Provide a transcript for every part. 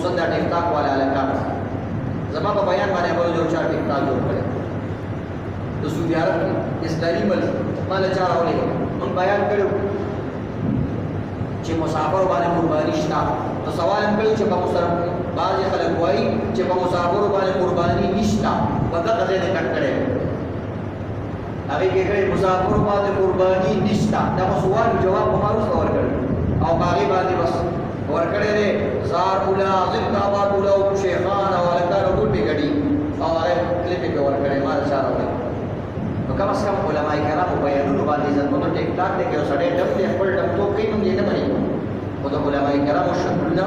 خصوصا دا ټیک ټاک والا الکان زما په بیان باندې به یو چا ټیک ټاک جوړ کړی د سعودي عرب کې اسلامي ملک مال چا راولې موږ بیان کړو چې مسافر باندې قرباني شته نو سوال هم کړو چې په مسافر بعض خلک وایي چې په مسافر باندې قرباني نشته په دغه ځای نه کټ کړي هغه کې کړي مسافر باندې قرباني نشته دا سوال جواب په مارو سوال کړي او باغی باندې بس ورکړي دي زار مولا ذکر آباد مولا او شیخان او الکان ټول به کړي او هغه کلیپ په ورکړي مال اشاره وکړي نو کم از کم علماء کرام بیانونه باندې ځنه ټیک ټاک دي چې سړی ډم دې خپل ډم تو کوي موږ یې نه مني خو د علماء کرام شکرونه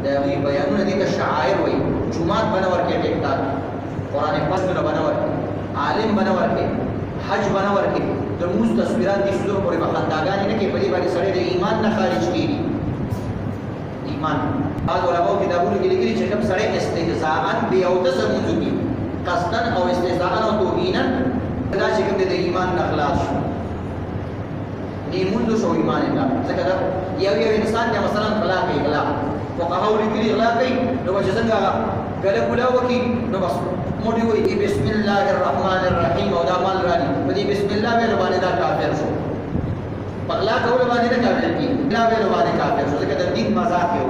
د هغه بیانونه دي ته شعائر وایي جمعات بنور کې ټیک ټاک قران پاک بنور عالم بنور کې حج بنور کې د موږ تصویرات دي څلور پورې بخنداګان نه کې په دې باندې سړی د ایمان نه خارج کیږي ایمان بعض علماء کتابونو کې لیکلي چې کوم سړی استهزاء به او د زموږي قصدن او استهزاء او توهینا دا چې کوم د ایمان نه خلاص نیموندو شو ایمان نه ځکه دا یو انسان چې مثلا غلا کوي غلا فقهاو لیکلي غلا کوي نو چې څنګه کله کله وکي نو بس موږ وایي بسم الله الرحمن الرحیم او دا مال رانی په دې بسم الله باندې باندې دا کافر شو غلا کول باندې دا کافر کی دا باندې کافر شو ځکه د دین مذاق یو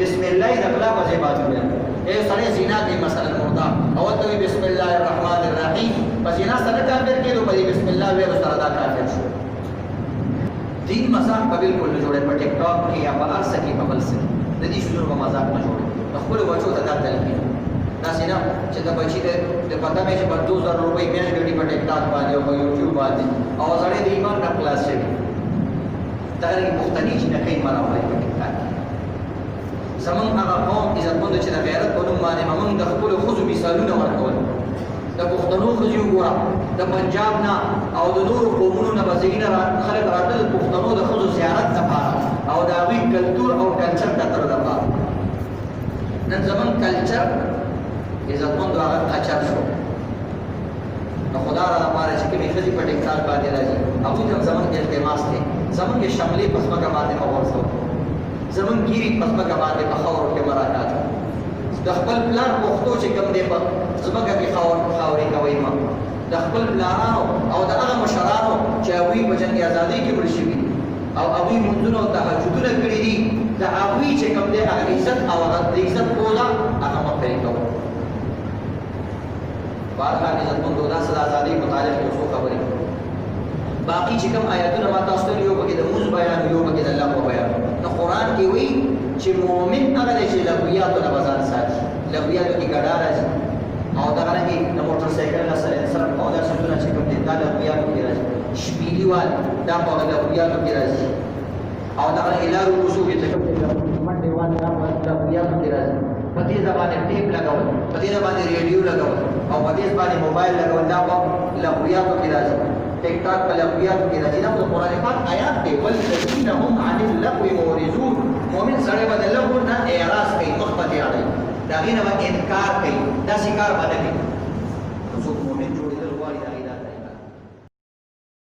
بسم الله د غلا په ځای باندې اے سړی زنا کوي مثلا مردا او ته بسم الله الرحمن الرحیم پس زنا سره کافر کېدو په بسم الله ویلو سره دا کافر شو دین مذاق په بالکل نه جوړه په ټیک ټاک کې یا په ارسه کې په بل څه د دې شنو په مذاق نه جوړه خپل وچو ته دا تلقین دا سینا چې دا بچی د پتا مې چې په 2000 روپۍ میاشت ګټي په ټیک ټاک باندې او په یوټیوب باندې او سړی د ایمان نه خلاص شي دا لري مختلف چې نه کوي مراوي په ټیک ټاک زمون هغه قوم عزتمند چې د غیرت په نوم باندې موږ د خپل خزو مثالونه ورکول د پښتنو خزو ګورا د پنجاب نه او د نور قومونو نه بزګینه خلک راتل پښتنو د خزو زیارت لپاره او د هغوی کلتور او کلچر کتر لپاره نن زمون کلچر عزتمند هغه کلچر شو نو خدا را لپاره چې کومې خزي په ټیک ټاک باندې راځي هغوی ته زمون التماس دی زمون کې شملې پسمه باندې اورسو زمون ګيري پسمه باندې په خاور کې مراکات د خپل پلان پښتو چې کوم دی په زمګه کې خاورې کوي ما د خپل پلانانو او د هغه مشرانو چې هغوی په جنګ ازادي کې مړ شوي او هغوی منځونه او تهجدونه کړي دي د هغوی چې کوم دی هغه عزت او هغه د عزت پوله هغه مخکې کوي بارها عزتمندو دا صدا ازادي متعلق یو څو خبرې باقي چې کوم آیاتونه ما تاسو ته یو پکې د موږ بیان یو پکې د الله په بیان نو قران کې وایي چې مؤمن هغه دی چې لغویاتو نه بازار ساتي لغویاتو کې ګډا راځي او دا غره د موټر سایکل نه سره او دا څه چې کوم دي دا لغویاتو کې راځي شپېلی وال دا په لغویاتو کې راځي او دا غره الهو وسو کې چې کوم دي منډه وال دا په لغویاتو کې راځي په دې ځبانه ټیپ لګاول په دې باندې ریډیو لګاول او په دې باندې موبایل لګاول دا په لغویاتو کې راځي ټیک ټاک په لغویاتو کې راځي دا په قران پاک آیات دی والذین هم عن اللغو معرضون مؤمن سره بدل لغو نه اعراض کوي مخ په دې اړه دا غینه انکار کوي دا شکار باندې